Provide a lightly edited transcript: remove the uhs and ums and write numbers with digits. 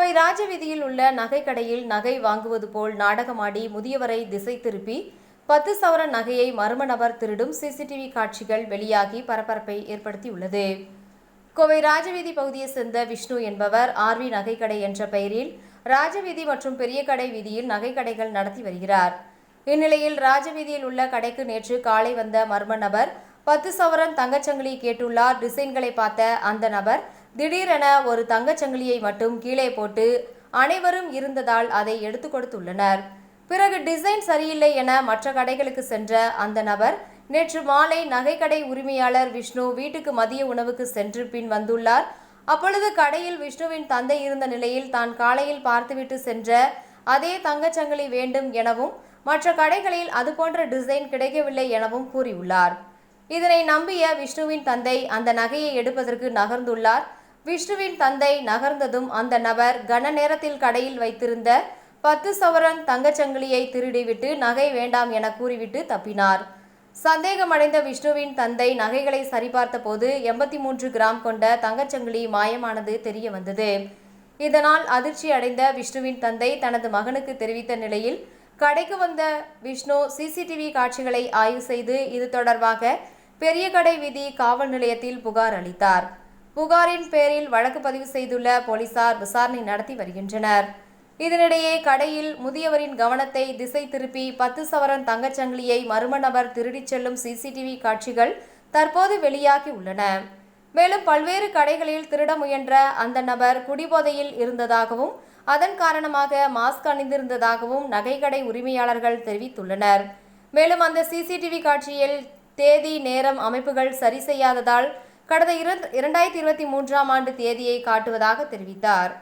கோவை ராஜவீதியில் உள்ள நகைக்கடையில் நகை வாங்குவது போல் நாடகமாடி முதியவரை திசை திருப்பி 10 சவரன் நகையை மர்ம நபர் திருடும் சிசிடிவி காட்சிகள் வெளியாகி பரபரப்பை ஏற்படுத்தியுள்ளது. கோவை ராஜவீதி பகுதியை சேர்ந்த விஷ்ணு என்பவர் ஆர்வி நகைக்கடை என்ற பெயரில் ராஜவீதி மற்றும் பெரிய கடை வீதியில் நகைக்கடைகள் நடத்தி வருகிறார். இந்நிலையில் ராஜவீதியில் உள்ள கடைக்கு நேற்று காலை வந்த மர்ம நபர் 10 சவரன் தங்கச்சங்கிலி கேட்டுள்ளார். டிசைன்களை பார்த்த அந்த நபர் திடீரென ஒரு தங்கச்சங்கிலியை மட்டும் கீழே போட்டு அனைவரும் இருந்ததால் அதை எடுத்து கொடுத்துள்ளனர். பிறகு டிசைன் சரியில்லை என மற்ற கடைகளுக்கு சென்ற அந்த நபர் நேற்று மாலை நகைக்கடை உரிமையாளர் விஷ்ணு வீட்டுக்கு மதிய உணவுக்கு சென்று பின் வந்துள்ளார். அப்பொழுது கடையில் விஷ்ணுவின் தந்தை இருந்த நிலையில் தான் காலையில் பார்த்துவிட்டு சென்ற அதே தங்கச்சங்கிலி வேண்டும் எனவும் மற்ற கடைகளில் அதுபோன்ற டிசைன் கிடைக்கவில்லை எனவும் கூறியுள்ளார். இதனை நம்பிய விஷ்ணுவின் தந்தை அந்த நகையை எடுப்பதற்கு நகர்ந்துள்ளார். விஷ்ணுவின் தந்தை நகர்ந்ததும் அந்த நபர் கன நேரத்தில் கடையில் வைத்திருந்த 10 சவரன் தங்கச்சங்கிலியை திருடிவிட்டு நகை வேண்டாம் என கூறிவிட்டு தப்பினார். சந்தேகமடைந்த விஷ்ணுவின் தந்தை நகைகளை சரிபார்த்த போது 83 கிராம் கொண்ட தங்கச்சங்கிலி மாயமானது தெரிய வந்தது. இதனால் அதிர்ச்சி அடைந்த விஷ்ணுவின் தந்தை தனது மகனுக்கு தெரிவித்த நிலையில் கடைக்கு வந்த விஷ்ணு சிசிடிவி காட்சிகளை ஆய்வு செய்து இது தொடர்பாக பெரிய கடை வீதி காவல் நிலையத்தில் புகார் அளித்தார். புகாரின் பேரில் வழக்கு பதிவு செய்துள்ள போலீசார் விசாரணை நடத்தி வருகின்றனர். இதனிடையே கடையில் முதியவரின் கவனத்தை திசை திருப்பி 10 சவரன் தங்கச்சங்கிலியை மர்ம நபர் திருடிச் செல்லும் சிசிடிவி காட்சிகள் தற்போது வெளியாகி உள்ளன. மேலும் பல்வேறு கடைகளில் திருட முயன்ற அந்த நபர் குடிபோதையில் இருந்ததாகவும் அதன் காரணமாக மாஸ்க் அணிந்திருந்ததாகவும் நகைக்கடை உரிமையாளர்கள் தெரிவித்துள்ளனர். மேலும் அந்த சிசிடிவி காட்சியில் தேதி நேரம் அமைப்புகள் சரி செய்யாததால் கடந்த 2023ஆம் ஆண்டு தேதியை காட்டுவதாக தெரிவித்தார்.